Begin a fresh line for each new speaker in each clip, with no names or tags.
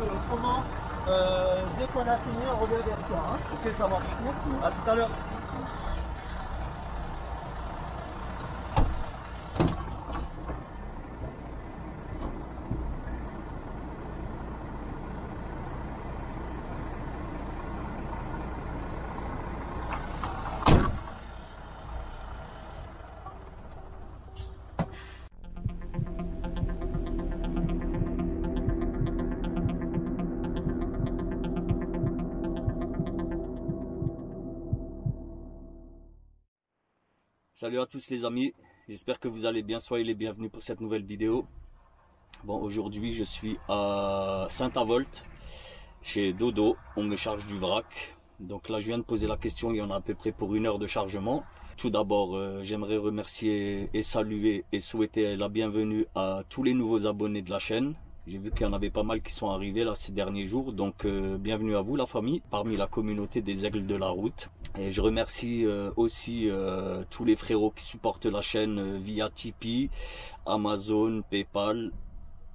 autrement, dès qu'on a fini, on revient vers toi. Hein.
Ok, ça marche.
Merci.
À tout à l'heure. Salut à tous les amis, j'espère que vous allez bien, soyez les bienvenus pour cette nouvelle vidéo. Bon, aujourd'hui je suis à Saint-Avold, chez Dodo, on me charge du vrac. Donc là je viens de poser la question, il y en a à peu près pour 1 heure de chargement. Tout d'abord, j'aimerais remercier et saluer et souhaiter la bienvenue à tous les nouveaux abonnés de la chaîne. J'ai vu qu'il y en avait pas mal qui sont arrivés là ces derniers jours, donc bienvenue à vous la famille, parmi la communauté des aigles de la route. Et je remercie aussi tous les frérots qui supportent la chaîne via Tipeee, Amazon, Paypal.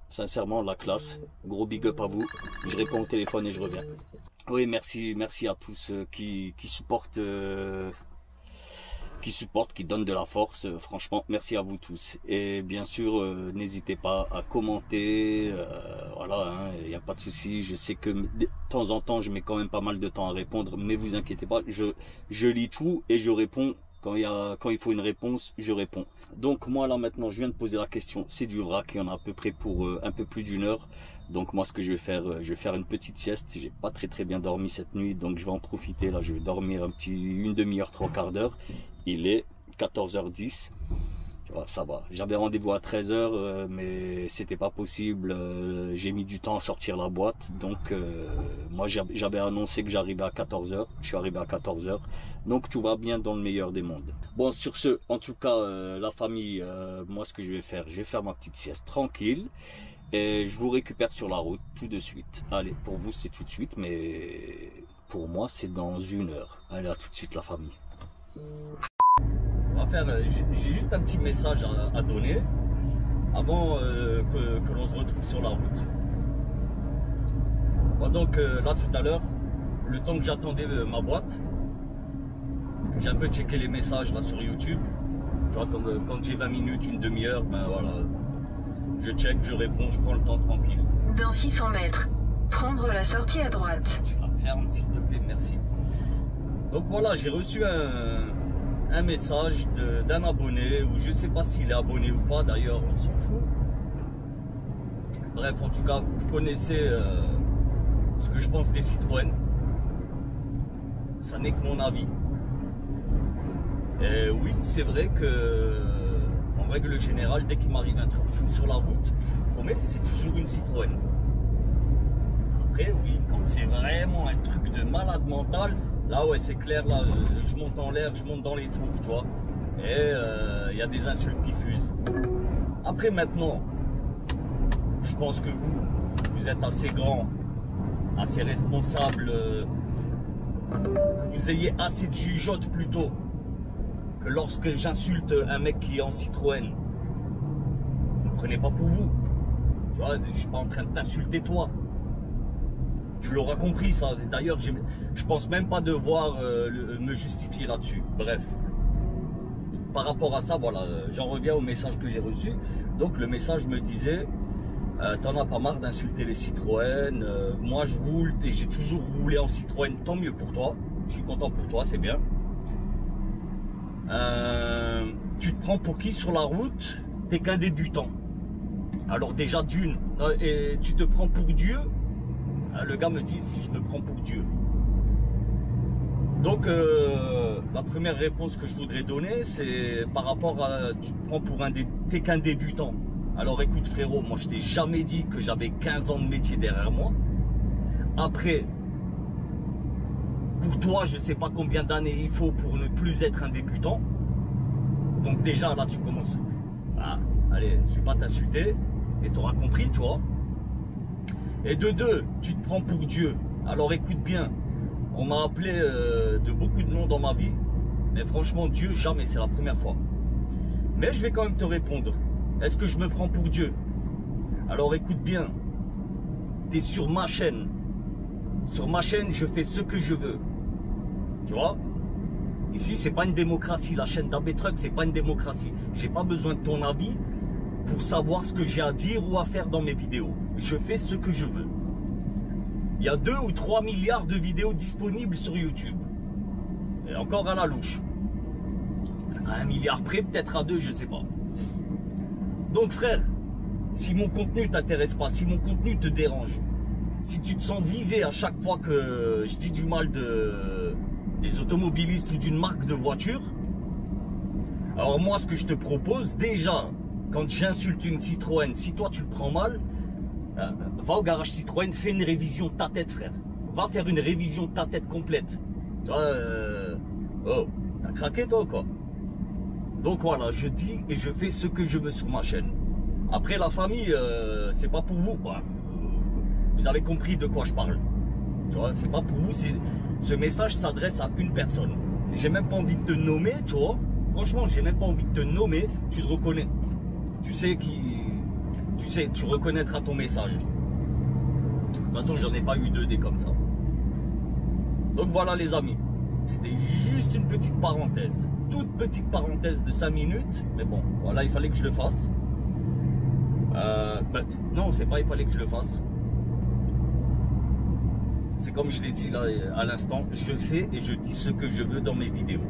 Sincèrement la classe, gros big up à vous. Je réponds au téléphone et je reviens. Oui, merci à tous qui supportent. Qui donnent de la force, franchement merci à vous tous, et bien sûr n'hésitez pas à commenter, voilà, il n'y a pas de souci. Je sais que de temps en temps je mets quand même pas mal de temps à répondre, mais vous inquiétez pas, je lis tout et je réponds quand il faut une réponse, je réponds. Donc moi là maintenant je viens de poser la question, c'est du vrac, il y en a à peu près pour un peu plus d'1 heure. Donc moi ce que je vais faire une petite sieste. J'ai pas très bien dormi cette nuit, donc je vais en profiter. Là je vais dormir une demi-heure, 3/4 d'heure. Il est 14h10. Ça va, j'avais rendez-vous à 13h, mais c'était pas possible. J'ai mis du temps à sortir la boîte, donc moi j'avais annoncé que j'arrivais à 14h. Je suis arrivé à 14h, donc tout va bien dans le meilleur des mondes. Bon, sur ce, en tout cas la famille, moi ce que je vais faire ma petite sieste tranquille. Et je vous récupère sur la route tout de suite. Allez, pour vous c'est tout de suite, mais pour moi c'est dans 1 heure. Allez, à tout de suite la famille. On va faire, j'ai juste un petit message à donner avant que l'on se retrouve sur la route. Bon, donc là tout à l'heure, le temps que j'attendais ma boîte, j'ai un peu checké les messages là sur YouTube. Tu vois, quand j'ai 20 minutes, une demi-heure, ben voilà. Je check, je réponds, je prends le temps tranquille.
Dans 600 mètres, prendre la sortie à droite.
Tu la fermes s'il te plaît, merci. Donc voilà, j'ai reçu un message d'un abonné, ou je sais pas s'il est abonné ou pas, d'ailleurs on s'en fout. Bref, en tout cas, vous connaissez ce que je pense des Citroën. Ça n'est que mon avis. Et oui, c'est vrai que en règle générale, dès qu'il m'arrive un truc fou sur la route, je vous promets, c'est toujours une Citroën. Après, oui, quand c'est vraiment un truc de malade mental, là ouais, c'est clair, là, je monte en l'air, je monte dans les tours, tu vois. Et il y a des insultes qui fusent. Après, maintenant, je pense que vous êtes assez grand, assez responsable, que vous ayez assez de jugeote plutôt. Que lorsque j'insulte un mec qui est en Citroën, vous ne prenez pas pour vous. Tu vois, je suis pas en train de t'insulter toi. Tu l'auras compris ça. D'ailleurs, je pense même pas devoir me justifier là-dessus. Bref. Par rapport à ça, voilà, j'en reviens au message que j'ai reçu. Donc le message me disait, t'en as pas marre d'insulter les Citroën. Moi je roule et j'ai toujours roulé en Citroën, tant mieux pour toi. Je suis content pour toi, c'est bien. Tu te prends pour qui sur la route? T'es qu'un débutant. Alors déjà d'une, et tu te prends pour Dieu? Le gars me dit si je me prends pour Dieu. Donc la première réponse que je voudrais donner, c'est par rapport à tu te prends pour t'es qu'un débutant. Alors écoute frérot, moi je t'ai jamais dit que j'avais 15 ans de métier derrière moi. Après, pour toi, je sais pas combien d'années il faut pour ne plus être un débutant. Donc déjà là tu commences. Ah, allez, je vais pas t'insulter et tu auras compris, tu vois. Et de deux, tu te prends pour Dieu. Alors écoute bien, on m'a appelé de beaucoup de noms dans ma vie, mais franchement Dieu, jamais, c'est la première fois. Mais je vais quand même te répondre. Est-ce que je me prends pour Dieu? Alors écoute bien, tu es sur ma chaîne. Sur ma chaîne, je fais ce que je veux. Tu vois? Ici, c'est pas une démocratie. La chaîne d'AB Truck, c'est pas une démocratie. J'ai pas besoin de ton avis pour savoir ce que j'ai à dire ou à faire dans mes vidéos. Je fais ce que je veux. Il y a 2 ou 3 milliards de vidéos disponibles sur YouTube. Et encore à la louche. À 1 milliard près, peut-être à 2, je sais pas. Donc frère, si mon contenu t'intéresse pas, si mon contenu te dérange, si tu te sens visé à chaque fois que je dis du mal des automobilistes ou d'une marque de voiture, alors moi ce que je te propose, déjà, quand j'insulte une Citroën, si toi tu le prends mal, va au garage Citroën, fais une révision de ta tête frère. Va faire une révision de ta tête complète. Tu vois, oh, t'as craqué toi quoi. Donc voilà, je dis et je fais ce que je veux sur ma chaîne. Après la famille, c'est pas pour vous. Vous avez compris de quoi je parle. Tu vois, c'est pas pour vous. Ce message s'adresse à une personne. J'ai même pas envie de te nommer, tu vois. Franchement, j'ai même pas envie de te nommer. Tu te reconnais. Tu sais qui. Tu sais, tu reconnaîtras ton message. De toute façon, j'en ai pas eu 2 des comme ça. Donc voilà les amis. C'était juste une petite parenthèse. Toute petite parenthèse de 5 minutes. Mais bon, voilà, il fallait que je le fasse. Non, c'est pas il fallait que je le fasse. C'est comme je l'ai dit là à l'instant. Je fais et je dis ce que je veux dans mes vidéos.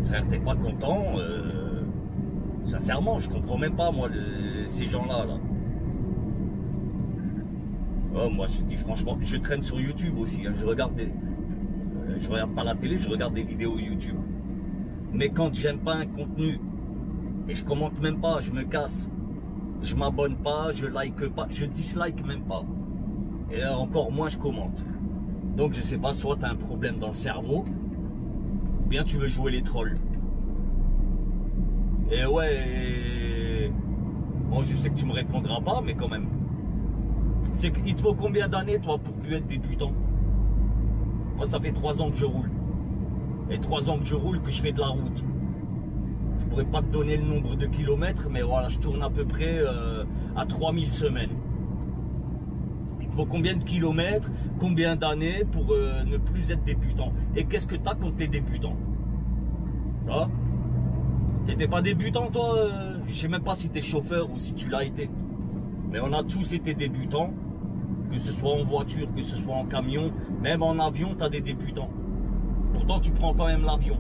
Frère, t'es pas content sincèrement, je comprends même pas moi ces gens-là. Là. Oh, moi je dis franchement, je traîne sur YouTube aussi. Hein, je regarde pas la télé, je regarde des vidéos YouTube. Mais quand j'aime pas un contenu et je commente même pas, je me casse. Je m'abonne pas, je like pas, je dislike même pas. Et encore moins je commente. Donc je sais pas, soit tu as un problème dans le cerveau, ou bien tu veux jouer les trolls. Et ouais, bon je sais que tu me répondras pas, mais quand même. C'est qu'il te faut combien d'années toi pour plus être débutant? Moi ça fait 3 ans que je roule. Et 3 ans que je roule, que je fais de la route. Je pourrais pas te donner le nombre de kilomètres, mais voilà, je tourne à peu près à 3000 semaines. Il te faut combien de kilomètres, combien d'années pour ne plus être débutant? Et qu'est-ce que tu as contre les débutants? Là, t'étais pas débutant toi, je sais même pas si tu es chauffeur ou si tu l'as été. Mais on a tous été débutants, que ce soit en voiture, que ce soit en camion, même en avion, tu as des débutants. Pourtant, tu prends quand même l'avion.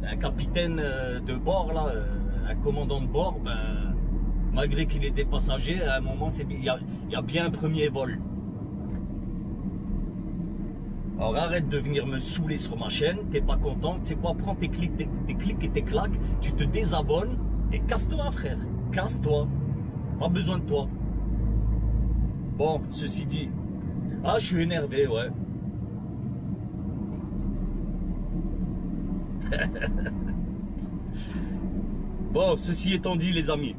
Un capitaine de bord, là, un commandant de bord, ben, malgré qu'il était passager, à un moment, il y a bien un premier vol. Alors arrête de venir me saouler sur ma chaîne, t'es pas content, tu sais quoi, prends tes clics et tes claques, tu te désabonnes et casse-toi frère, casse-toi, pas besoin de toi. Bon, ceci dit, ah je suis énervé, ouais. Bon, ceci étant dit les amis,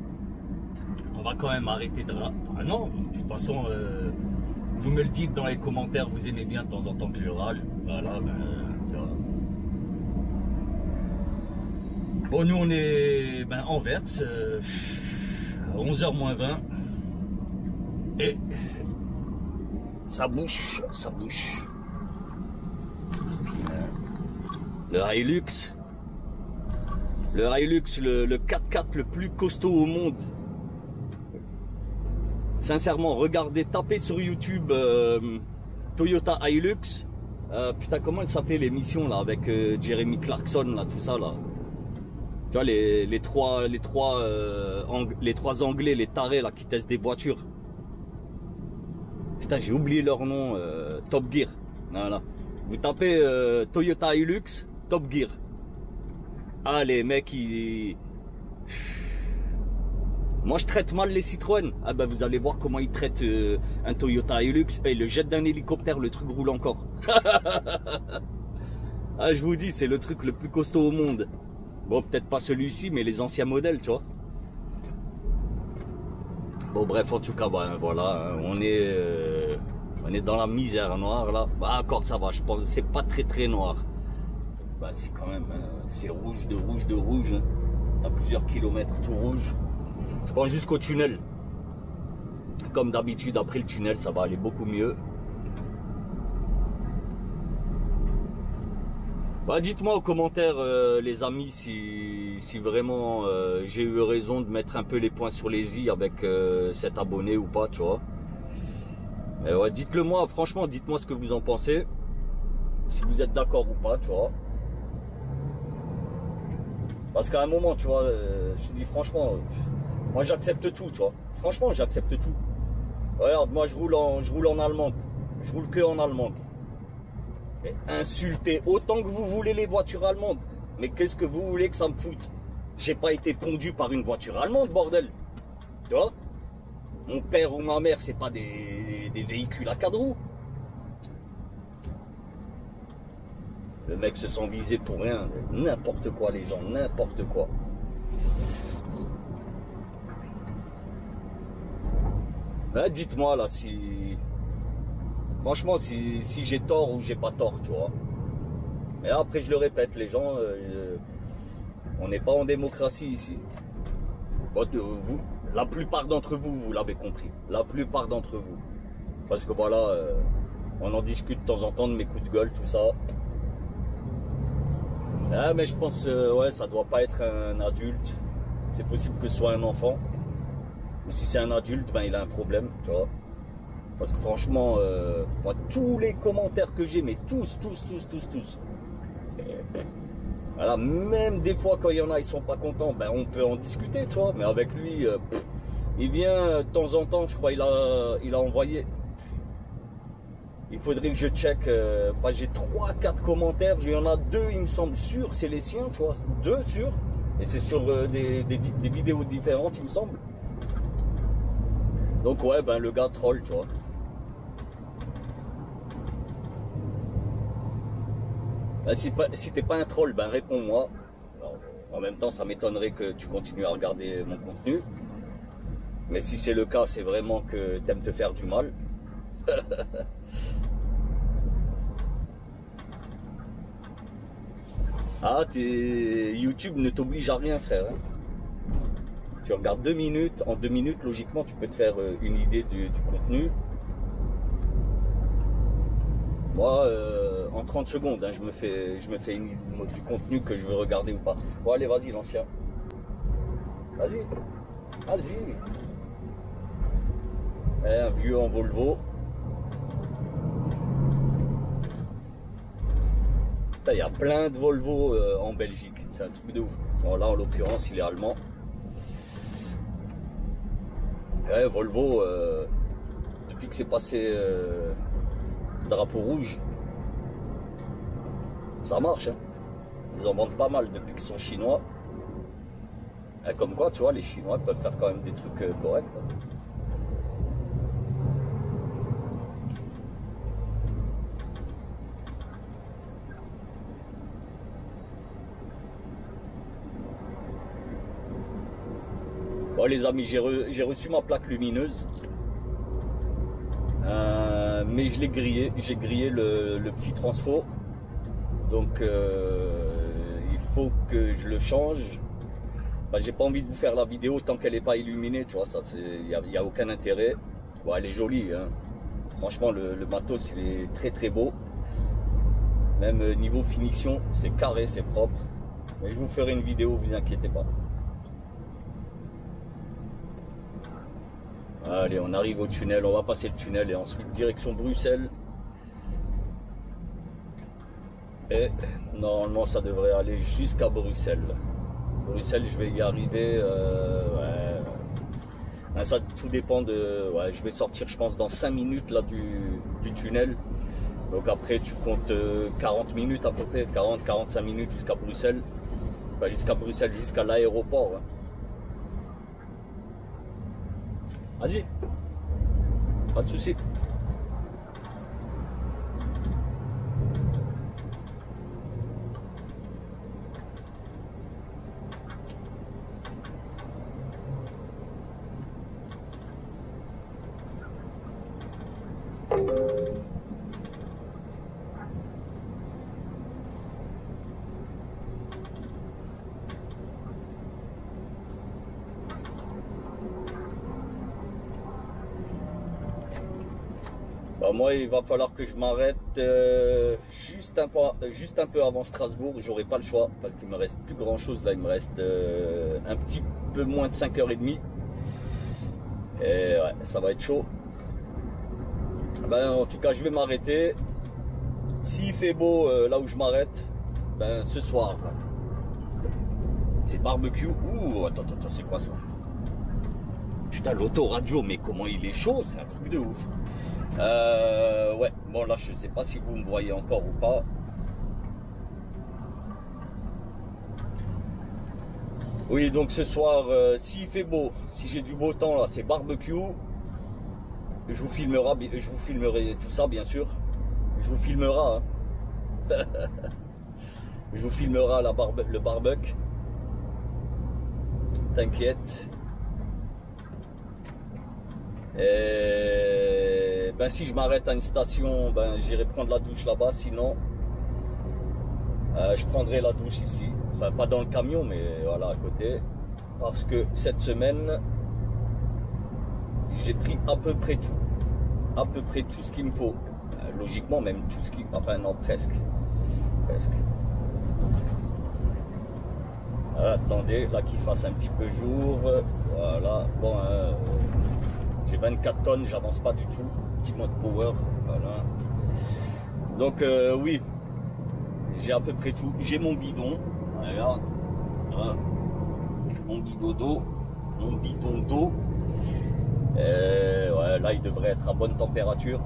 on va quand même arrêter de... Ah non, de toute façon, vous me le dites dans les commentaires, vous aimez bien de temps en temps que je râle. Voilà, ben, tu vois. Bon, nous on est en Verse, à 11h moins 20. Et ça bouche, ça bouche. Le Hilux, le 4x4 le plus costaud au monde. Sincèrement, regardez, tapez sur YouTube Toyota Hilux. Putain, comment elle s'appelait l'émission là avec Jeremy Clarkson là, tout ça là. Tu vois les trois Anglais, les tarés là qui testent des voitures. Putain, j'ai oublié leur nom. Top Gear. Voilà. Vous tapez Toyota Hilux, Top Gear. Ah les mecs ils... Moi je traite mal les Citroën. Ah ben vous allez voir comment ils traitent un Toyota Hilux. Et ils le jettent d'un hélicoptère, le truc roule encore. Ah je vous dis, c'est le truc le plus costaud au monde. Bon peut-être pas celui-ci, mais les anciens modèles, tu vois. Bon bref, en tout cas, bah, voilà, on est dans la misère noire là. Bah encore ça va, je pense que c'est pas très noir. Bah c'est quand même, c'est rouge de rouge de rouge. Hein. À plusieurs kilomètres tout rouge. Je prends jusqu'au tunnel. Comme d'habitude, après le tunnel, ça va aller beaucoup mieux. Bah, dites-moi en commentaire, les amis, si vraiment j'ai eu raison de mettre un peu les points sur les i avec cet abonné ou pas, tu vois. Et ouais, dites-le moi, franchement, dites-moi ce que vous en pensez. Si vous êtes d'accord ou pas, tu vois. Parce qu'à un moment, tu vois, je te dis franchement, moi j'accepte tout, tu vois. Franchement, j'accepte tout. Regarde, moi je roule en allemande. Je roule que en allemande. Mais insultez autant que vous voulez les voitures allemandes. Mais qu'est-ce que vous voulez que ça me foute? J'ai pas été pondu par une voiture allemande, bordel. Tu vois? Mon père ou ma mère, c'est pas des véhicules à 4 roues. Le mec se sent visé pour rien. N'importe quoi, les gens, n'importe quoi. Ben, dites-moi là si... Franchement, si j'ai tort ou j'ai pas tort, tu vois. Mais après, je le répète, les gens, on n'est pas en démocratie ici. Bon, vous, la plupart d'entre vous, vous l'avez compris. La plupart d'entre vous. Parce que voilà, on en discute de temps en temps de mes coups de gueule, tout ça. Ah, mais je pense, ouais, ça doit pas être un adulte. C'est possible que ce soit un enfant. Mais si c'est un adulte, ben il a un problème, tu vois. Parce que franchement, moi, tous les commentaires que j'ai, mais tous. Voilà, même des fois quand il y en a, ils sont pas contents, ben on peut en discuter, tu vois. Mais avec lui, il vient de temps en temps, je crois, il a envoyé. Il faudrait que je check. J'ai 3-4 commentaires. Il y en a 2, il me semble, sûrs, c'est les siens, tu vois. 2 sûrs. Et c'est sur des vidéos différentes, il me semble. Donc ouais, ben le gars troll, tu vois. Ben, si t'es pas un troll, ben réponds-moi. En même temps, ça m'étonnerait que tu continues à regarder mon contenu. Mais si c'est le cas, c'est vraiment que t'aimes te faire du mal. Ah, YouTube ne t'oblige à rien, frère. Hein. Tu regardes 2 minutes, en 2 minutes, logiquement, tu peux te faire une idée du contenu. Moi, en 30 secondes, hein, je me fais une idée du contenu que je veux regarder ou pas. Bon, allez, vas-y, l'ancien. Vas-y. Un vieux en Volvo. Il y a plein de Volvo en Belgique, c'est un truc de ouf. Bon, là en l'occurrence il est allemand. Ouais, Volvo, depuis que c'est passé drapeau rouge, ça marche. Hein. Ils en vendent pas mal depuis qu'ils sont chinois. Et comme quoi, tu vois, les Chinois peuvent faire quand même des trucs corrects. Hein. Bon les amis, j'ai reçu ma plaque lumineuse, mais je l'ai grillé, j'ai grillé le petit transfo, donc il faut que je le change. Bah, j'ai pas envie de vous faire la vidéo tant qu'elle n'est pas illuminée, tu vois, ça il y a aucun intérêt. Bon, elle est jolie, hein. Franchement le matos il est très beau, même niveau finition, c'est carré, c'est propre, mais je vous ferai une vidéo, vous inquiétez pas. Allez, on arrive au tunnel, on va passer le tunnel et ensuite direction Bruxelles. Et normalement ça devrait aller jusqu'à Bruxelles. Bruxelles, je vais y arriver, ouais. Ça tout dépend de... Ouais, je vais sortir je pense dans 5 minutes là du tunnel. Donc après tu comptes 40 minutes à peu près, 40-45 minutes jusqu'à Bruxelles. Enfin, jusqu'à Bruxelles, jusqu'à l'aéroport. Hein. Vas-y, pas de souci. Alors moi, il va falloir que je m'arrête juste un peu avant Strasbourg. J'aurai pas le choix parce qu'il me reste plus grand chose là. Il me reste un petit peu moins de 5h30. Et ouais, ça va être chaud. Ben, en tout cas, je vais m'arrêter. S'il fait beau là où je m'arrête, ben ce soir, c'est barbecue. Ouh, attends, c'est quoi ça? Putain, l'autoradio, mais comment il est chaud, c'est un truc de ouf. Ouais, bon là, je sais pas si vous me voyez encore ou pas. Oui, donc ce soir, s'il fait beau, si j'ai du beau temps là, c'est barbecue. Je vous filmerai tout ça, bien sûr. Je vous filmera. Hein. Je vous filmera le barbecue. T'inquiète. Et ben si je m'arrête à une station, ben j'irai prendre la douche là-bas. Sinon, je prendrai la douche ici. Enfin, pas dans le camion, mais voilà, à côté. Parce que cette semaine, j'ai pris à peu près tout. À peu près tout ce qu'il me faut. Logiquement, même tout ce qui... Enfin, non, presque. Presque. Attendez, là qu'il fasse un petit peu jour. Voilà. Bon, j'ai 24 tonnes, j'avance pas du tout. Petit mode power. Voilà. Donc, oui. J'ai à peu près tout. J'ai mon bidon. Voilà. Voilà. Mon bidon d'eau. Mon bidon d'eau. Ouais, là, il devrait être à bonne température.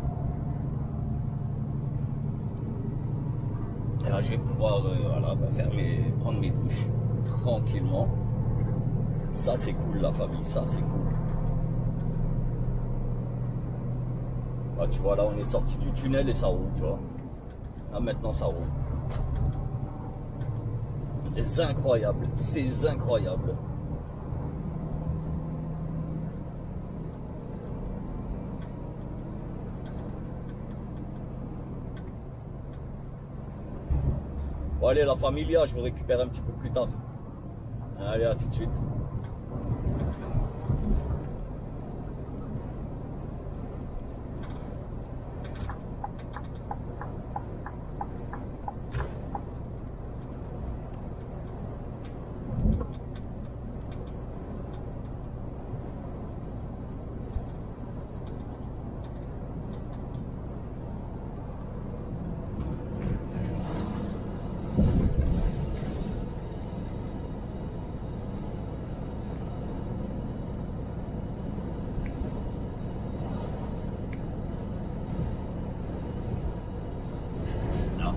Et là, je vais pouvoir voilà, prendre mes douches tranquillement. Ça, c'est cool, la famille. Ça, c'est cool. Bah, tu vois, là, on est sorti du tunnel et ça roule, tu vois. Là, maintenant, ça roule. C'est incroyable. C'est incroyable. Bon, allez, la familia, je vous récupère un petit peu plus tard. Allez, à tout de suite.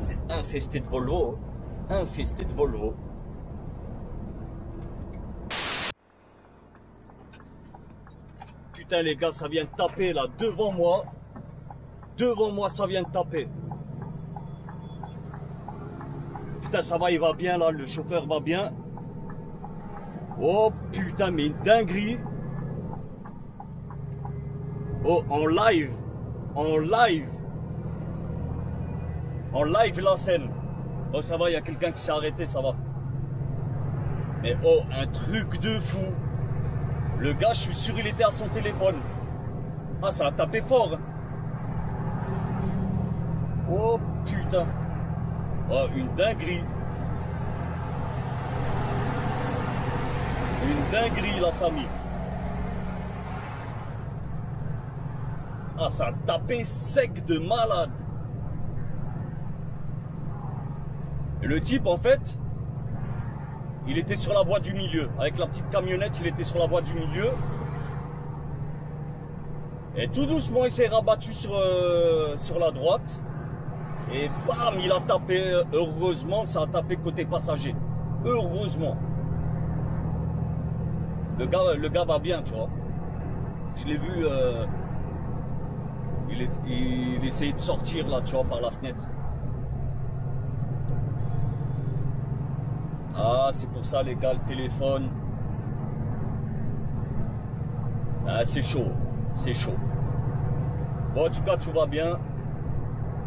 C'est infesté de Volvo, infesté de Volvo. Putain les gars, ça vient de taper là devant moi. Devant moi, ça vient de taper. Putain, ça va, il va bien là, le chauffeur va bien. Oh putain, mais une dinguerie. Oh, en live. En live. En live la scène. Oh ça va, il y a quelqu'un qui s'est arrêté, ça va. Mais oh, un truc de fou. Le gars, je suis sûr, il était à son téléphone. Ah, ça a tapé fort. Hein. Oh putain. Oh, une dinguerie. Une dinguerie, la famille. Ah, ça a tapé sec de malade. Le type, en fait, il était sur la voie du milieu. Avec la petite camionnette, il était sur la voie du milieu. Et tout doucement, il s'est rabattu sur la droite. Et bam, il a tapé. Heureusement, ça a tapé côté passager. Heureusement. Le gars va bien, tu vois. Je l'ai vu. Il essayait de sortir, là, tu vois, par la fenêtre. Ah, c'est pour ça les gars, le téléphone. Ah, c'est chaud, c'est chaud. Bon, en tout cas, tout va bien.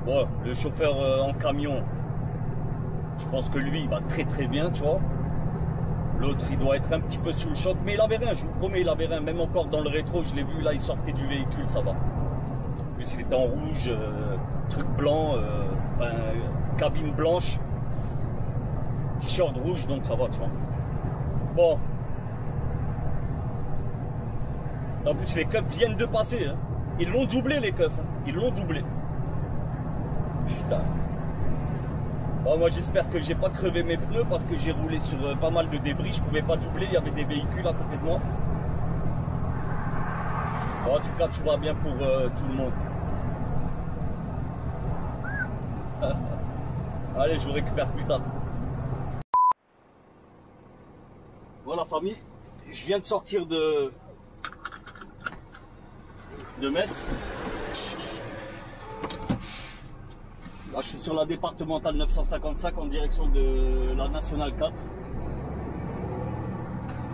Bon, le chauffeur en camion, je pense que lui, il va très très bien, tu vois. L'autre, il doit être un petit peu sous le choc, mais il avait rien, je vous promets, il avait rien. Même encore dans le rétro, je l'ai vu, là, il sortait du véhicule, ça va. plus, il était en rouge, truc blanc, cabine blanche, t-shirt rouge, donc ça va, tu vois. Bon. En plus, les keufs viennent de passer. Hein. Ils l'ont doublé, les keufs. Hein. Ils l'ont doublé. Putain. Bon, moi, j'espère que j'ai pas crevé mes pneus parce que j'ai roulé sur pas mal de débris. Je pouvais pas doubler. Il y avait des véhicules à côté de moi. Bon, en tout cas, tout va bien pour tout le monde. Allez, je vous récupère plus tard. Voilà, famille. Je viens de sortir de Metz. Là, je suis sur la départementale 955 en direction de la nationale 4.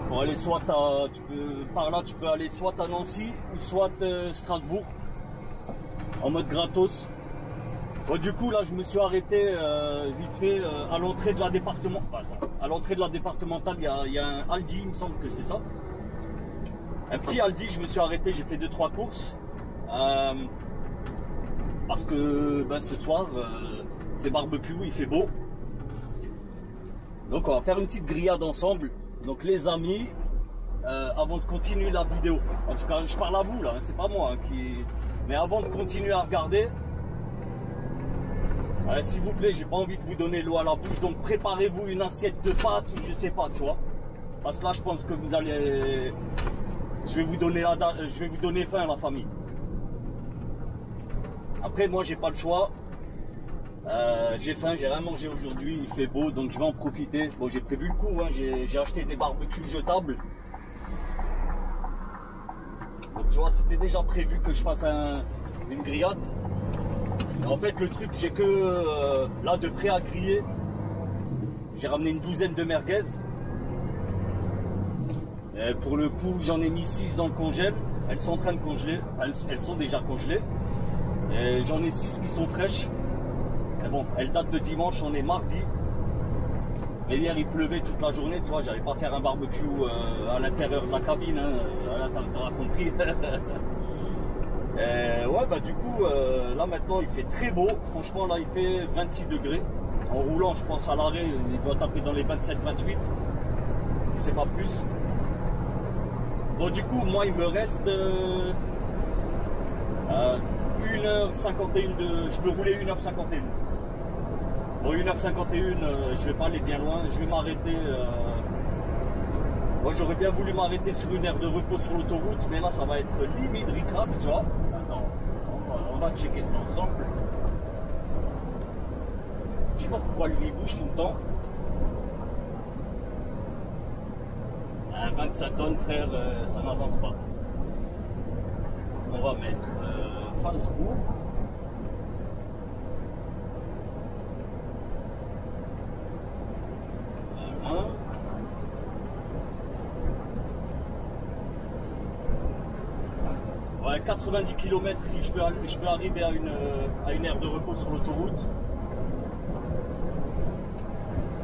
Pour aller soit par là, tu peux aller soit à Nancy ou soit Strasbourg en mode gratos. Bon, du coup, là, je me suis arrêté vite fait à l'entrée de la départementale. À l'entrée de la départementale, il y a un Aldi, il me semble que c'est ça. Un petit Aldi, je me suis arrêté, j'ai fait 2-3 courses. Parce que ce soir, c'est barbecue, il fait beau. Donc on va faire une petite grillade ensemble. Donc les amis, avant de continuer la vidéo, en tout cas je parle à vous là, hein, c'est pas moi qui... Mais avant de continuer à regarder, s'il vous plaît, j'ai pas envie de vous donner l'eau à la bouche, donc préparez-vous une assiette de pâtes ou je sais pas, tu vois. Parce que là je pense que vous allez... Je vais vous donner faim à la famille. Après moi j'ai pas le choix. J'ai faim, j'ai rien mangé aujourd'hui, il fait beau donc je vais en profiter. Bon, j'ai prévu le coup, hein, j'ai acheté des barbecues jetables. Donc tu vois, c'était déjà prévu que je fasse une grillade. En fait le truc, j'ai que là de prêt à griller. J'ai ramené une douzaine de merguez. Pour le coup, j'en ai mis 6 dans le congèle. Elles sont en train de congeler. Enfin, elles sont déjà congelées. J'en ai 6 qui sont fraîches. Mais bon, elles datent de dimanche, on est mardi. Mais hier, il pleuvait toute la journée. Tu vois, j'allais pas faire un barbecue à l'intérieur de la cabine. Hein. T'auras compris. Ouais, du coup, là maintenant, il fait très beau. Franchement, là, il fait 26 degrés. En roulant, je pense à l'arrêt, il doit taper dans les 27-28. Si c'est pas plus. Bon, du coup, moi, il me reste 1h51 de... Je peux rouler 1h51. Bon, 1h51, je vais pas aller bien loin. Je vais m'arrêter... Moi, j'aurais bien voulu m'arrêter sur une aire de repos sur l'autoroute, mais là, ça va être limite ric-rac, tu vois. Attends, on va checker ça ensemble. Je sais pas pourquoi lui, il bouge tout le temps. 25 tonnes, frère, ça n'avance pas. On va mettre Facebook. Ouais, 90 km si je peux arriver à une aire de repos sur l'autoroute.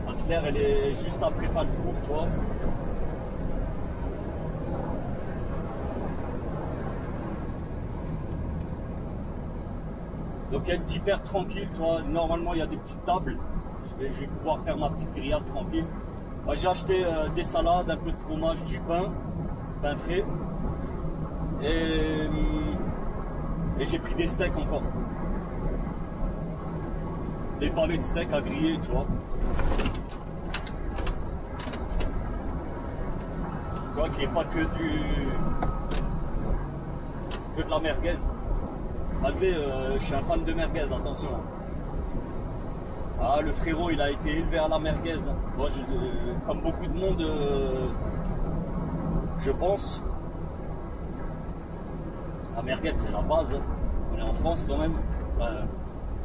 Parce que l'aire, elle est juste après Falsbourg, tu vois. Donc il y a une petite aire tranquille, tu vois. Normalement il y a des petites tables. Je vais pouvoir faire ma petite grillade tranquille. Moi, j'ai acheté des salades, un peu de fromage, du pain frais. Et j'ai pris des steaks encore. Des pavés de steak à griller, tu vois. Tu vois qu'il n'y ait pas que de la merguez. Malgré, je suis un fan de merguez, attention. Ah, le frérot, il a été élevé à la merguez. Moi, comme beaucoup de monde, je pense. La merguez, c'est la base. On est en France quand même.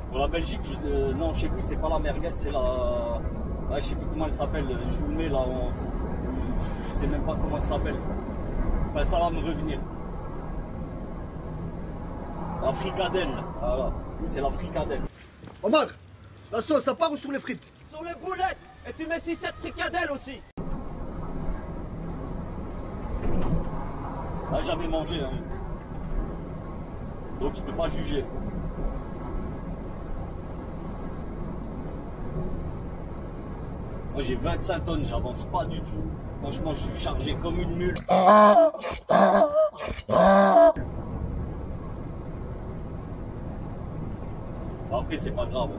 Pour la Belgique, non, chez vous, c'est pas la merguez, c'est la... Ouais, je sais plus comment elle s'appelle. Je vous le mets là. Je sais même pas comment elle s'appelle. Enfin, ça va me revenir. La fricadelle, voilà, c'est la fricadelle.
Omar, la sauce, ça part ou sur les frites? Sur les boulettes. Et tu mets 6-7 fricadelles aussi.
Ah, jamais mangé, hein. Donc je peux pas juger. Moi j'ai 25 tonnes, j'avance pas du tout. Franchement, je suis chargé comme une mule. Après, c'est pas grave.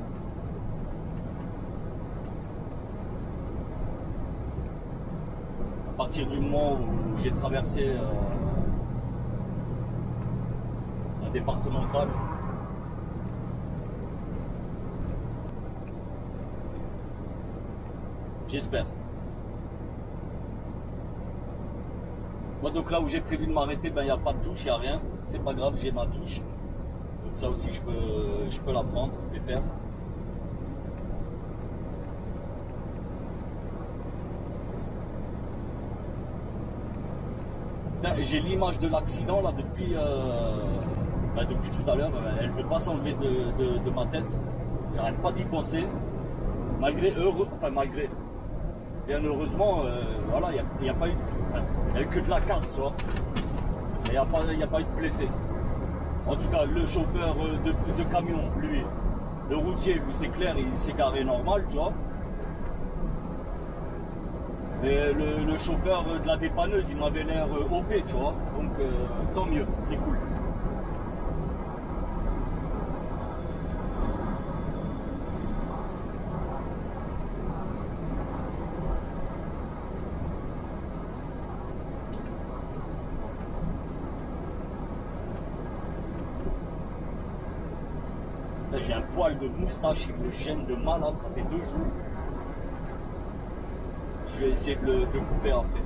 À partir du moment où j'ai traversé un départemental, j'espère. Moi, donc là où j'ai prévu de m'arrêter, ben il n'y a pas de touche, il n'y a rien. C'est pas grave, j'ai ma touche. Donc ça aussi, je peux la prendre et faire. J'ai l'image de l'accident là depuis tout à l'heure. Elle ne veut pas s'enlever de ma tête. J'arrête pas d'y penser. Malgré bien heureusement, voilà, il n'y a pas eu de, il y a eu que de la casse, tu vois. Il n'y a pas eu de blessés. En tout cas, le chauffeur de camion, lui, le routier, lui, c'est clair, il s'est garé normal, tu vois. Et le chauffeur de la dépanneuse, il m'avait l'air OP, tu vois. Donc, tant mieux, c'est cool. J'ai un poil de moustache, il me gêne de malade, ça fait 2 jours. Je vais essayer de le couper après.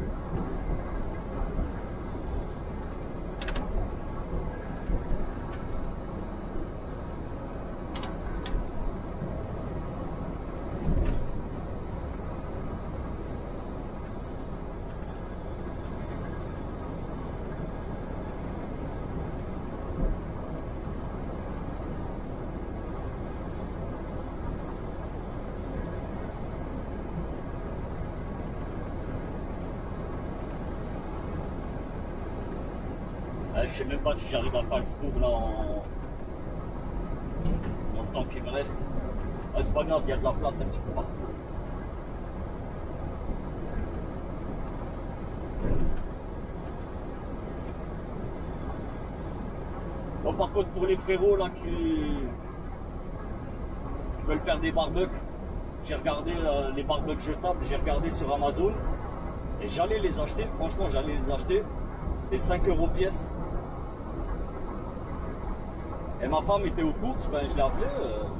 Je sais même pas si j'arrive à faire le secours là dans le temps qu'il me reste. Ah, c'est pas grave, il y a de la place un petit peu partout. Bon, par contre, pour les frérots là qui veulent faire des barbecues, j'ai regardé les barbecues jetables, j'ai regardé sur Amazon et j'allais les acheter. Franchement, j'allais les acheter. C'était 5 € pièce. Et ma femme était aux courses, ben je l'ai appelée,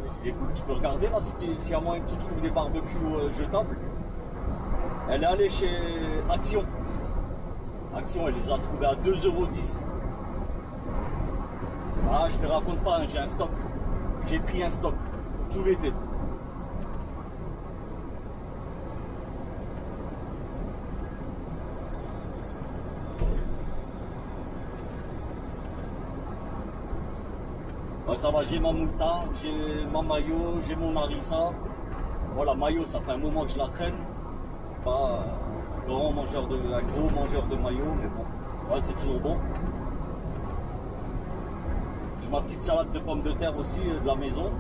je lui ai dit écoute, tu peux regarder là s'il y a moyen que tu trouves des barbecues jetables. Elle est allée chez Action. Action, elle les a trouvés à 2,10 €. Ah, je te raconte pas, hein, j'ai un stock. J'ai pris un stock tout l'été. Ça va, j'ai ma moutarde, j'ai ma maillot, j'ai mon harissa. Voilà, maillot, ça fait un moment que je la traîne. Je suis pas un gros mangeur de maillot, mais bon, ouais, c'est toujours bon. J'ai ma petite salade de pommes de terre aussi de la maison.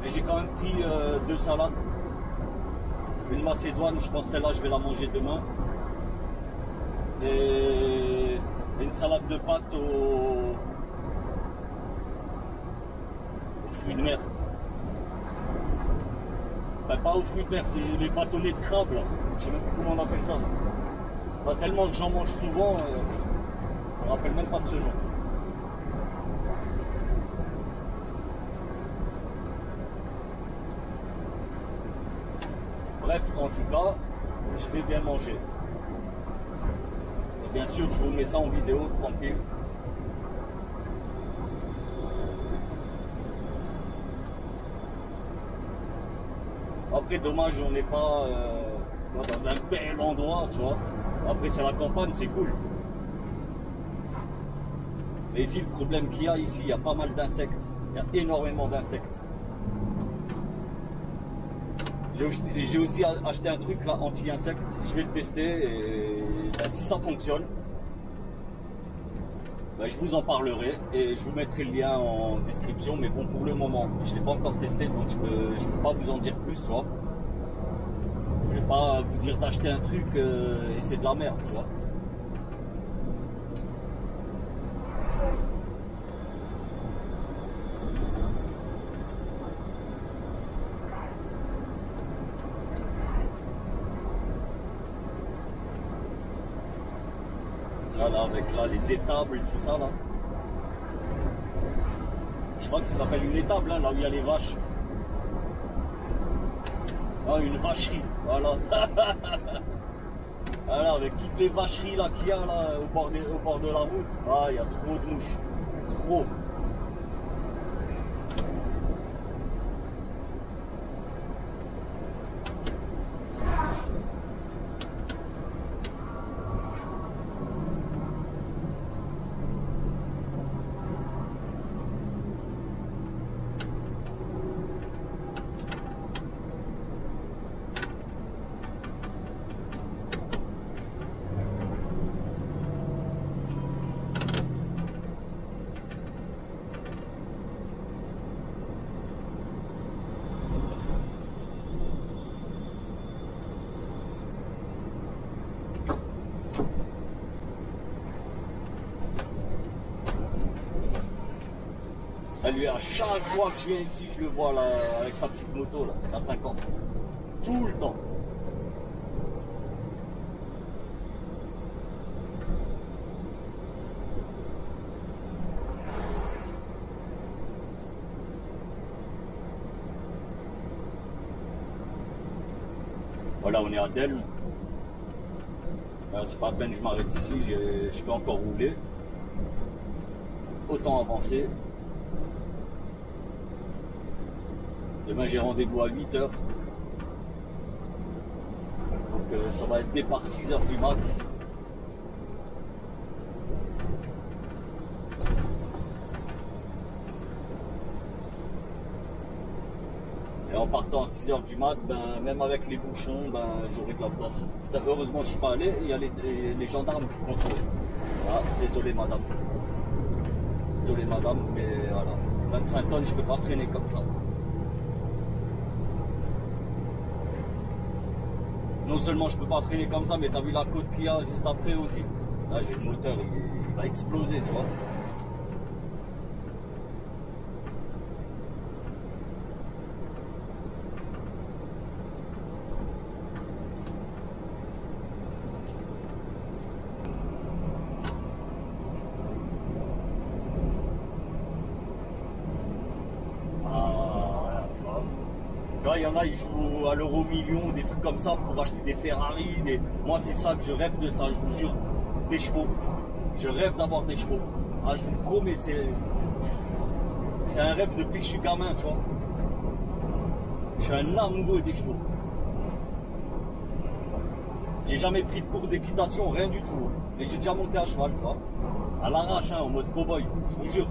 Et j'ai quand même pris 2 salades. Une macédoine, je pense que celle-là, je vais la manger demain. Et une salade de pâtes aux fruits de mer. Enfin, pas aux fruits de mer, c'est les bâtonnets de crabe là. Je sais même pas comment on appelle ça. Enfin, tellement que j'en mange souvent, je me rappelle même pas de ce nom. Bref, en tout cas, je vais bien manger. Et bien sûr, je vous mets ça en vidéo tranquille. Après, dommage, on n'est pas dans un bel endroit, tu vois. Après, c'est la campagne, c'est cool. Mais ici, le problème qu'il y a ici, il y a pas mal d'insectes. Il y a énormément d'insectes. J'ai aussi acheté un truc là, anti-insectes. Je vais le tester et ben, si ça fonctionne, ben, je vous en parlerai et je vous mettrai le lien en description. Mais bon, pour le moment, je ne l'ai pas encore testé, donc je peux pas vous en dire plus, tu vois. Je vais pas vous dire d'acheter un truc et c'est de la merde, tu vois. Là, avec là, les étables et tout ça là. Je crois que ça s'appelle une étable, hein, là où il y a les vaches. Ah, une vacherie, voilà. Voilà, avec toutes les vacheries là qu'il y a là au bord de la route. Ah, il y a trop de mouches. Trop. Lui, à chaque fois que je viens ici, je le vois là, avec sa petite moto, là, sa 50. Tout le temps. Voilà, on est à Delme. C'est pas la peine que je m'arrête ici, je peux encore rouler. Autant avancer. Demain j'ai rendez-vous à 8 h. Donc ça va être départ 6 h du mat. Et en partant à 6 h du mat, ben, même avec les bouchons, ben, j'aurai de la place. Putain, heureusement je ne suis pas allé, il y a les gendarmes qui contrôlent. Voilà, désolé madame. Désolé madame, mais voilà. 25 tonnes, je ne peux pas freiner comme ça. Non seulement je peux pas freiner comme ça, mais tu as vu la côte qu'il y a juste après aussi. Là j'ai le moteur, il va exploser, tu vois. Il y en a, ils jouent à l'euro million, des trucs comme ça pour acheter des Ferrari. Moi, c'est ça que je rêve de ça, je vous jure. Des chevaux. Je rêve d'avoir des chevaux. Ah, je vous le promets, c'est un rêve depuis que je suis gamin, tu vois. Je suis un amoureux des chevaux. J'ai jamais pris de cours d'équitation, rien du tout. Mais j'ai déjà monté à cheval, tu vois. À l'arrache, hein, en mode cow-boy, je vous jure.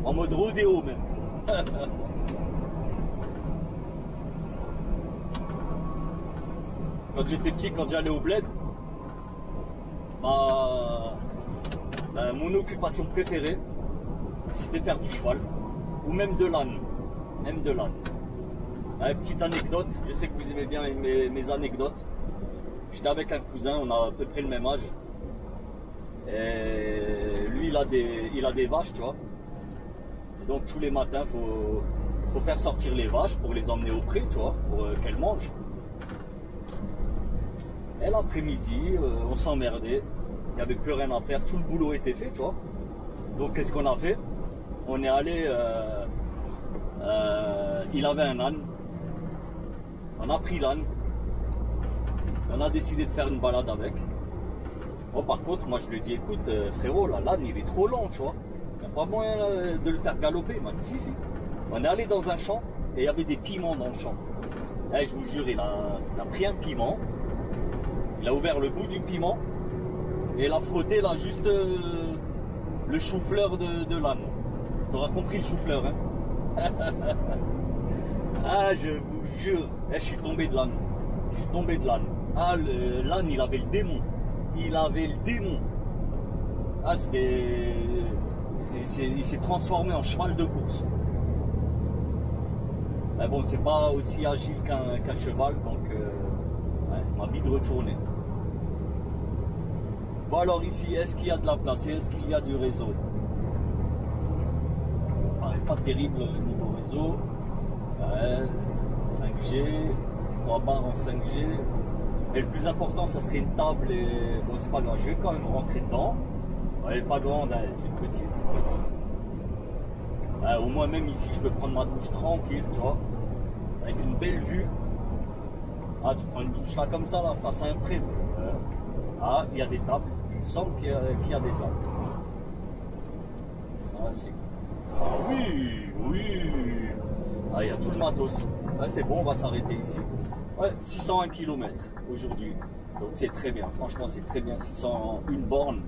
En mode rodéo même. Quand j'étais petit, quand j'allais au bled, mon occupation préférée, c'était faire du cheval, ou même de l'âne. Même de l'âne. Petite anecdote, je sais que vous aimez bien mes anecdotes. J'étais avec un cousin, on a à peu près le même âge. Et lui, il a des vaches, tu vois. Et donc tous les matins, faut faire sortir les vaches pour les emmener au pré, tu vois, pour qu'elles mangent. Et l'après-midi, on s'emmerdait, il n'y avait plus rien à faire, tout le boulot était fait, tu vois. Donc qu'est-ce qu'on a fait? On est allé, il avait un âne, on a pris l'âne, on a décidé de faire une balade avec. Bon, par contre, moi je lui ai dit, écoute frérot, l'âne il est trop lent, tu vois. Il n'y a pas moyen de le faire galoper. Il m'a dit, si. On est allé dans un champ et il y avait des piments dans le champ. Et je vous jure, il a pris un piment. Il a ouvert le bout du piment et il a frotté là juste le chou-fleur de l'âne. Tu auras compris le chou-fleur, hein. Ah, je vous jure, je suis tombé de l'âne. Je suis tombé de l'âne. Ah, l'âne, il avait le démon. Il avait le démon. Ah, c'était... Il s'est transformé en cheval de course. Mais bon, c'est pas aussi agile qu'un cheval, donc ouais, m'a vite retourné. Bon alors ici, est-ce qu'il y a de la place? Est-ce qu'il y a du réseau? Pas terrible niveau réseau. Ouais, 5G, 3 barres en 5G. Mais le plus important, ça serait une table et bon, c'est pas grave, je vais quand même rentrer dedans. Elle est pas grande, elle est toute petite. Au moins même ici, je peux prendre ma douche tranquille, tu vois, avec une belle vue. Ah, tu prends une douche là comme ça, là, face à un pré. Ah, il y a des tables. Il me semble qu'il y a des tables. Ça, c'est... Ah oui, oui. Ah, il y a tout le matos. Ah, c'est bon, on va s'arrêter ici. Ouais, 601 km aujourd'hui. Donc c'est très bien, franchement c'est très bien, 601 bornes.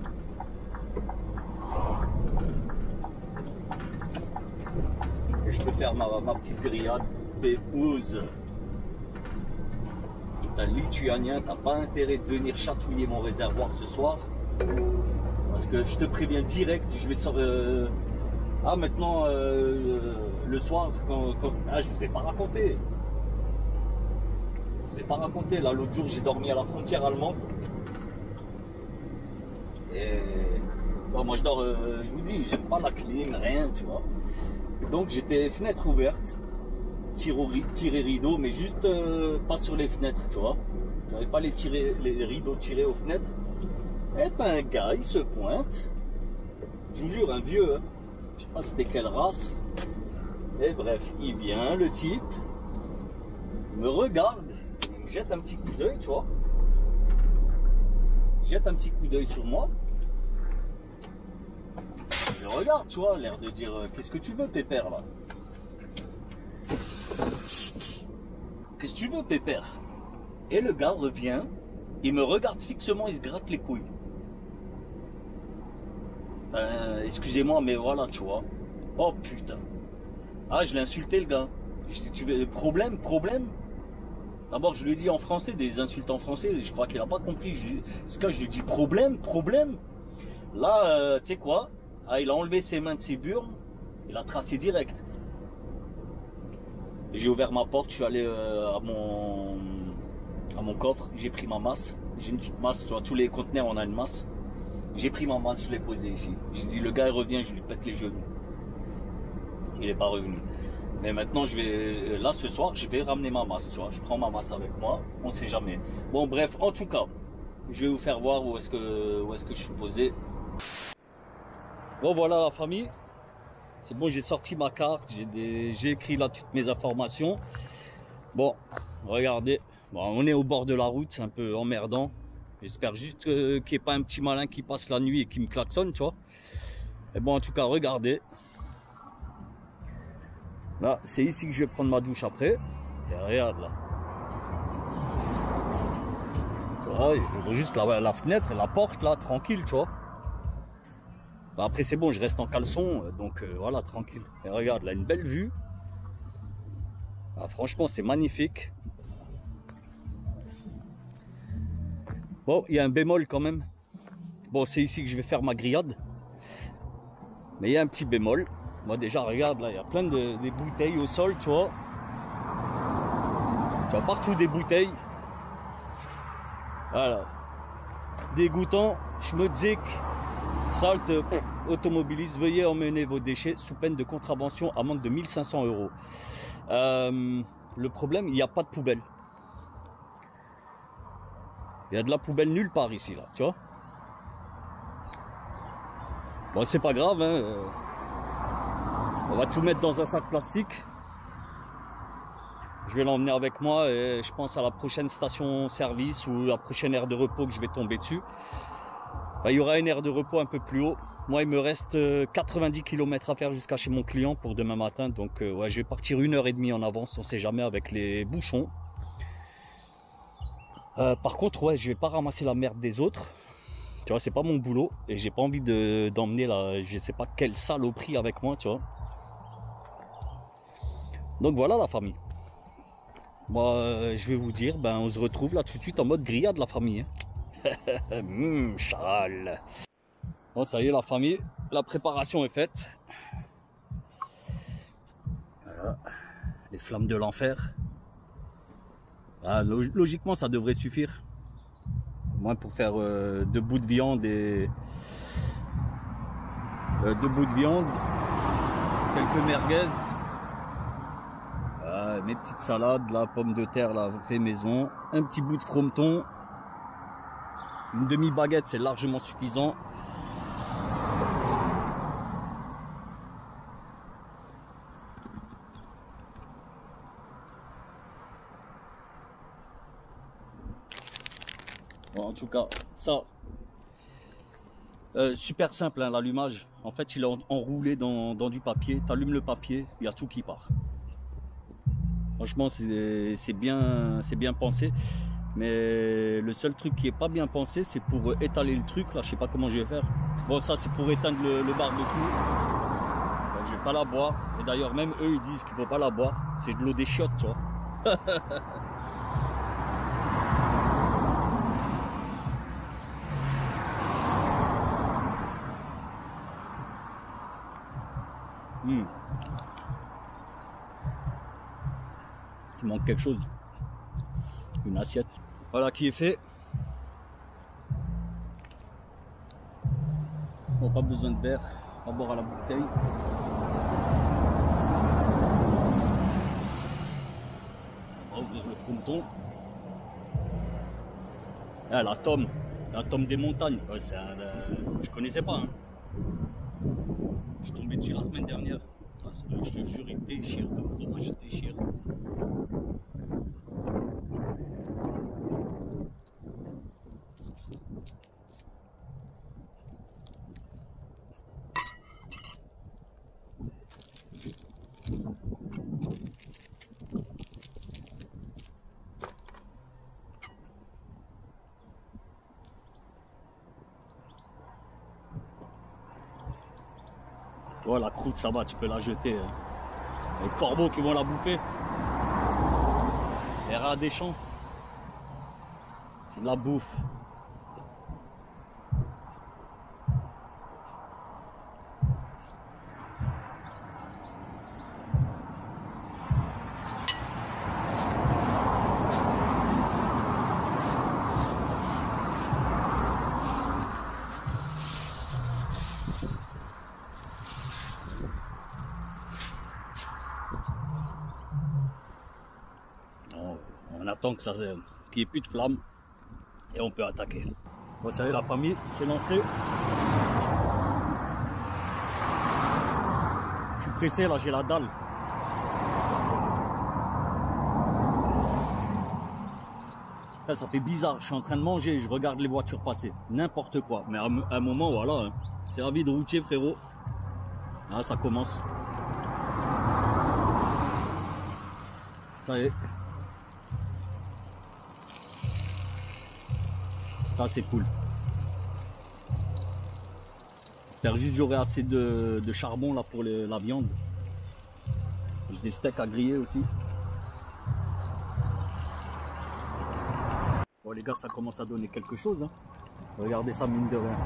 Et je peux faire ma petite grillade pépouze. T'as lituanien, t'as pas intérêt de venir chatouiller mon réservoir ce soir. Parce que je te préviens direct, je vais sortir... Ah maintenant, le soir, ah, je vous ai pas raconté. Je vous ai pas raconté, là l'autre jour j'ai dormi à la frontière allemande. Et bon, moi je dors, je vous dis, j'aime pas la clim, rien, tu vois. Donc j'étais fenêtre ouverte, tiré rideau, mais juste pas sur les fenêtres, tu vois. J'avais pas les rideaux tirés aux fenêtres. Et ben un gars, il se pointe, je vous jure, un vieux, hein. Je sais pas c'était quelle race. Et bref, il vient, le type, me regarde, il me jette un petit coup d'œil, tu vois. Il jette un petit coup d'œil sur moi. Je le regarde, tu vois, l'air de dire qu'est-ce que tu veux, pépère, là? Qu'est-ce que tu veux, pépère? Et le gars revient, il me regarde fixement, il se gratte les couilles. Excusez-moi, mais voilà, tu vois. Oh putain. Ah, je l'ai insulté, le gars. Je dis, tu veux problème? D'abord, je lui ai dit en français, des insultes en français. Je crois qu'il n'a pas compris. Parce que je lui ai dit problème. Là, tu sais quoi? Ah, il a enlevé ses mains de ses burnes. Il a tracé direct. J'ai ouvert ma porte. Je suis allé à mon coffre. J'ai pris ma masse. J'ai une petite masse. Tu vois, tous les conteneurs, on a une masse. J'ai pris ma masse, je l'ai posée ici. J'ai dit, le gars, il revient, je lui pète les genoux. Il n'est pas revenu. Mais maintenant, là, ce soir, je vais ramener ma masse, tu vois. Je prends ma masse avec moi, on ne sait jamais. Bon, bref, en tout cas, je vais vous faire voir où est-ce que je suis posé. Bon, voilà la famille. C'est bon, j'ai sorti ma carte, j'ai écrit là toutes mes informations. Bon, regardez. Bon, on est au bord de la route, c'est un peu emmerdant. J'espère juste qu'il n'y ait pas un petit malin qui passe la nuit et qui me klaxonne, tu vois. Et bon, en tout cas, regardez. Là, c'est ici que je vais prendre ma douche après. Et regarde là. Tu vois, j'ouvre juste la fenêtre et la porte là, tranquille, tu vois. Après, c'est bon, je reste en caleçon, donc voilà, tranquille. Et regarde, là, une belle vue. Ah, franchement, c'est magnifique. Bon, il y a un bémol quand même. Bon, c'est ici que je vais faire ma grillade. Mais il y a un petit bémol. Moi déjà, regarde, là, il y a plein de bouteilles au sol, tu vois. Tu vois, partout des bouteilles. Voilà. Dégoûtant, schmutzik, salte, automobiliste, veuillez emmener vos déchets sous peine de contravention, amende de 1500 €. Le problème, il n'y a pas de poubelle. Il y a de la poubelle nulle part ici, là, tu vois. Bon, c'est pas grave, hein. On va tout mettre dans un sac plastique. Je vais l'emmener avec moi et je pense à la prochaine station-service ou la prochaine aire de repos que je vais tomber dessus. Ben, il y aura une aire de repos un peu plus haut. Moi, il me reste 90 km à faire jusqu'à chez mon client pour demain matin. Donc, ouais, je vais partir 1h30 en avance, on sait jamais avec les bouchons. Par contre, ouais, je vais pas ramasser la merde des autres. Tu vois, c'est pas mon boulot et j'ai pas envie d'emmener là, je sais pas quelle saloperie avec moi, tu vois. Donc voilà la famille. Moi, je vais vous dire, ben on se retrouve là tout de suite en mode grillade la famille. Hein. Charles. Bon, ça y est, la famille, la préparation est faite. Voilà, les flammes de l'enfer. Ah, logiquement, ça devrait suffire. Au moins pour faire 2 bouts de viande et 2 bouts de viande, quelques merguez, mes petites salades, la pomme de terre là fait maison, un petit bout de frometon, une demi-baguette, c'est largement suffisant. Bon, en tout cas, ça, super simple hein, l'allumage. En fait, il est enroulé dans du papier. Tu allumes le papier, il y a tout qui part. Franchement, c'est bien pensé. Mais le seul truc qui est pas bien pensé, c'est pour étaler le truc. Là, je sais pas comment je vais faire. Bon, ça, c'est pour éteindre le barbecue. Je vais pas la boire. Et d'ailleurs, même eux, ils disent qu'il faut pas la boire. C'est de l'eau des chiottes, tu vois. Il manque quelque chose. Une assiette. Voilà qui est fait. Bon, pas besoin de verre. On va boire à la bouteille. On va ouvrir le fronton. Ah, la tome des montagnes. Ouais, je connaissais pas. Hein. Je suis tombé dessus la semaine dernière. Ah, je te jure, il déchire comme fromage, il déchire. Oh, la croûte, ça va, tu peux la jeter. Hein. Les corbeaux qui vont la bouffer. Les rats des champs. C'est de la bouffe. On attend que ça qu'il n'y ait plus de flammes et on peut attaquer. Vous savez, la famille s'est lancée. Je suis pressé là, j'ai la dalle. Là, ça fait bizarre, je suis en train de manger, je regarde les voitures passer, n'importe quoi. Mais à un moment, voilà, hein, c'est la vie de routier, frérot. Là, ça commence. Ça y est. Ça c'est cool. J'espère juste j'aurai assez de charbon là pour la viande. J'ai des steaks à griller aussi. Bon les gars, ça commence à donner quelque chose. Hein. Regardez ça, mine de rien.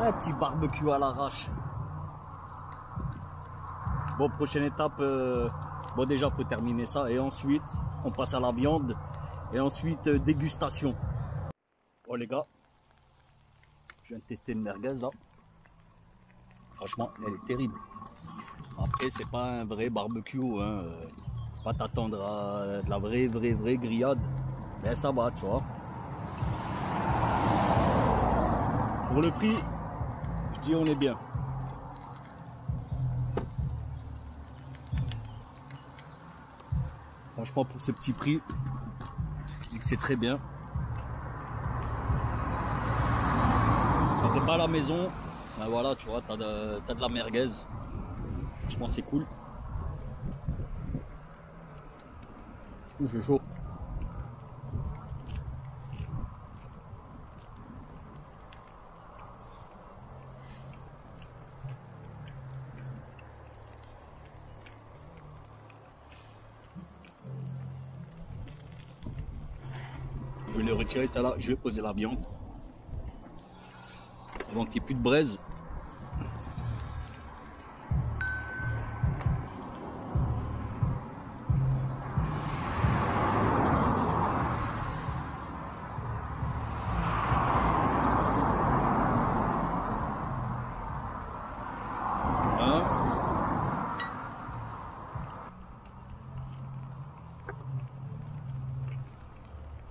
Un petit barbecue à l'arrache. Bon, prochaine étape. Bon déjà faut terminer ça et ensuite on passe à la viande. Et ensuite, dégustation. Oh les gars, je viens de tester une merguez là. Franchement, elle est terrible. Après, c'est pas un vrai barbecue, hein. Pas t'attendre à de la vraie grillade. Mais ça va, tu vois. Pour le prix, je dis on est bien. Franchement, pour ce petit prix, c'est très bien. Quand t'es pas à la maison, ben voilà, tu vois, t'as de la merguez. Franchement, c'est cool. C'est chaud. Je vais le retirer ça là, je vais poser la viande. avant qu'il n'y ait plus de braise.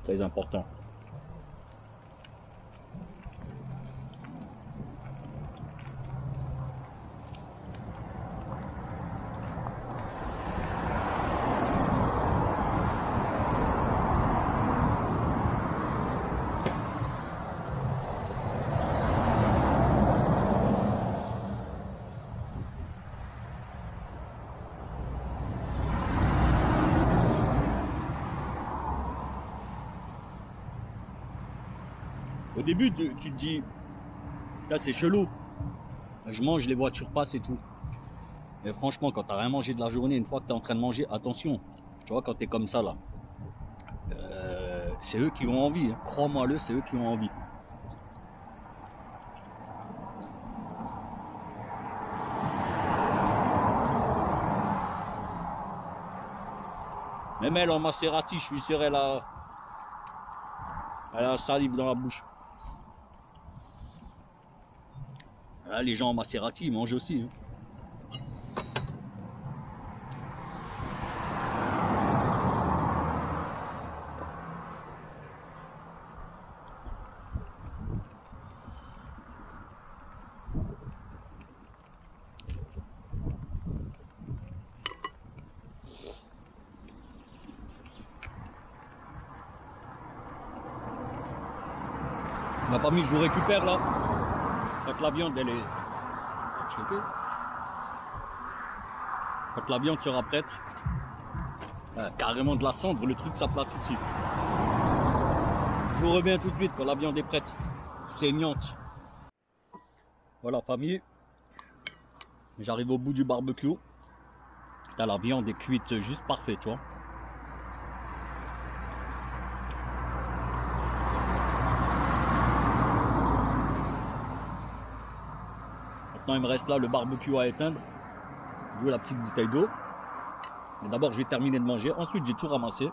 Très important. Au début, tu te dis, là c'est chelou, je mange, les voitures passent et tout. Mais franchement, quand tu n'as rien mangé de la journée, une fois que tu es en train de manger, attention, tu vois, quand tu es comme ça là, c'est eux qui ont envie, hein. Crois-moi-le, c'est eux qui ont envie. Même elle en Maserati, je suis sûr, elle a la salive dans la bouche. Là, les gens en Maserati, ils mangent aussi. Hein. Ma famille, je vous récupère là. Quand la viande elle est quand la viande sera prête, carrément de la cendre, le truc s'aplatit tout de suite. Je vous reviens tout de suite quand la viande est prête, saignante. Voilà famille, j'arrive au bout du barbecue. Là, la viande est cuite juste parfait, tu vois. Maintenant, il me reste là le barbecue à éteindre. D'où la petite bouteille d'eau. Mais d'abord, je vais terminer de manger. Ensuite, j'ai tout ramassé.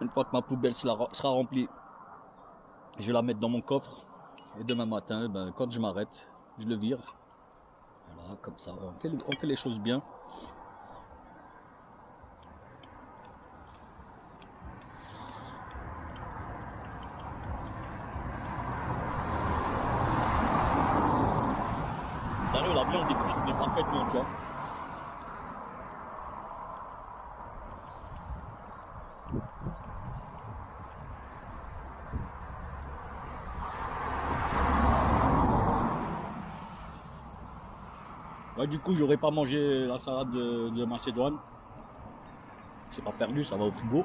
Une fois que ma poubelle sera remplie, je vais la mettre dans mon coffre. Et demain matin, quand je m'arrête, je le vire. Voilà, comme ça. On fait les choses bien. Sérieux, la viande est cuite parfaitement, tu vois. Ouais, du coup, j'aurais pas mangé la salade de Macédoine. C'est pas perdu, ça va au frigo.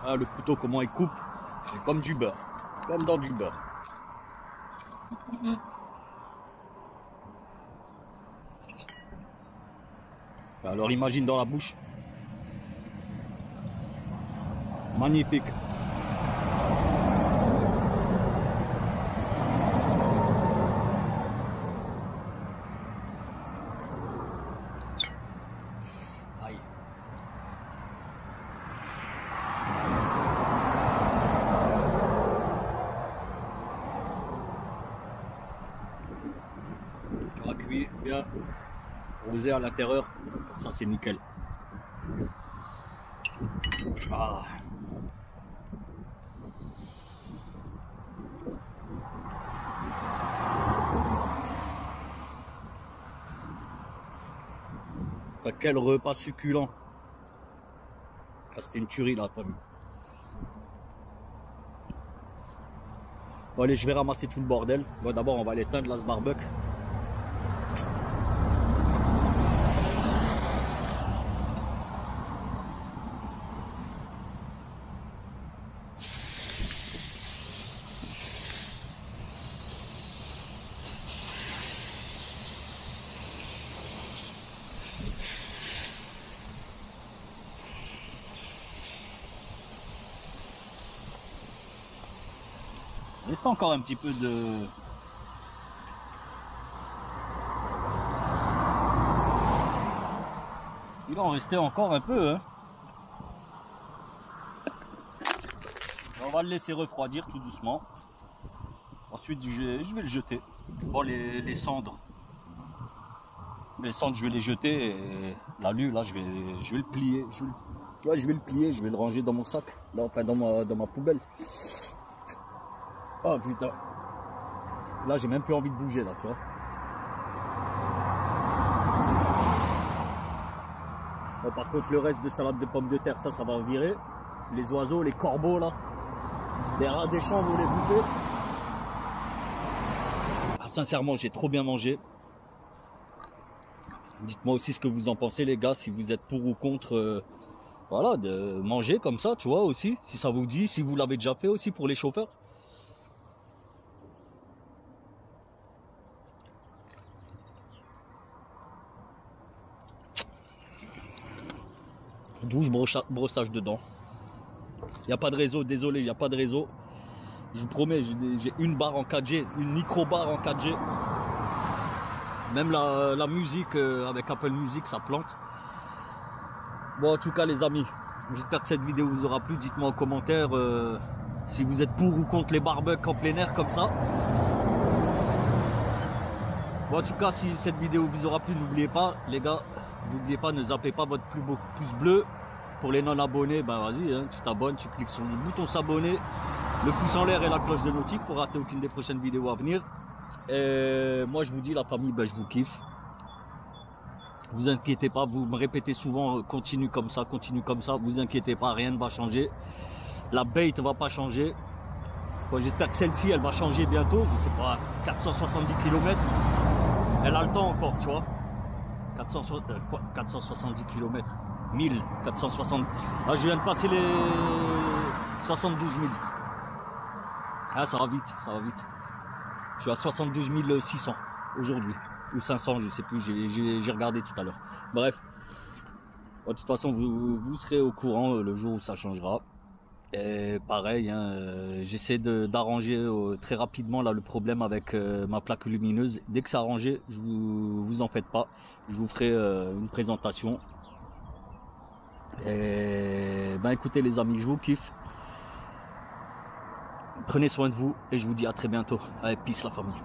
Ah, le couteau, comment il coupe, c'est comme du beurre, comme dans du beurre. Alors imagine dans la bouche. Magnifique. Aïe. On va cuire bien rosé à l'intérieur, comme ça c'est nickel. Ah. Quel repas succulent. Ah, c'était une tuerie la famille. Bon allez, je vais ramasser tout le bordel. Bon, d'abord on va l'éteindre là ce barbecue. reste encore un petit peu de... Il va en rester encore un peu, hein. On va le laisser refroidir tout doucement. Ensuite, je vais le jeter. Bon, les cendres. Les cendres, je vais les jeter. Et l'alu, là, je vais le plier. Je vais le plier, je vais le ranger dans mon sac. Enfin, dans ma poubelle. Oh putain. Là, j'ai même plus envie de bouger, là, tu vois. Bon, par contre, le reste de salade de pommes de terre, ça va virer. Les oiseaux, les corbeaux, là. Les rats des champs vont les bouffer. Ah, sincèrement, j'ai trop bien mangé. Dites-moi aussi ce que vous en pensez, les gars, si vous êtes pour ou contre, voilà, de manger comme ça, tu vois, aussi, si ça vous dit, si vous l'avez déjà fait aussi pour les chauffeurs. Douche, brossage dedans. Il n'y a pas de réseau, désolé, il n'y a pas de réseau. Je vous promets, j'ai une barre en 4G, une micro-barre en 4G. Même la musique avec Apple Music, ça plante. Bon, en tout cas, les amis, j'espère que cette vidéo vous aura plu. Dites-moi en commentaire si vous êtes pour ou contre les barbecues en plein air comme ça. Bon, en tout cas, si cette vidéo vous aura plu, n'oubliez pas, les gars, n'oubliez pas, ne zappez pas votre plus beau pouce bleu. Pour les non-abonnés, ben vas-y, hein, tu t'abonnes, tu cliques sur le bouton s'abonner, le pouce en l'air et la cloche de notif pour rater aucune des prochaines vidéos à venir. Et moi, je vous dis, la famille, ben, je vous kiffe. Vous inquiétez pas, vous me répétez souvent, continue comme ça, vous inquiétez pas, rien ne va changer. La bait va pas changer. Bon, j'espère que celle-ci, elle va changer bientôt, je sais pas, 470 km. Elle a le temps encore, tu vois. 470 km. 1460. Là, je viens de passer les 72 000. Ah, ça va vite, ça va vite. Je suis à 72 600 aujourd'hui. Ou 500, je sais plus, j'ai regardé tout à l'heure. Bref. De toute façon, vous serez au courant le jour où ça changera. Et pareil, hein, j'essaie d'arranger très rapidement là, le problème avec ma plaque lumineuse. Dès que c'est arrangé, vous en faites pas. Je vous ferai une présentation. Et ben écoutez les amis, je vous kiffe. Prenez soin de vous et je vous dis à très bientôt. Allez, peace la famille.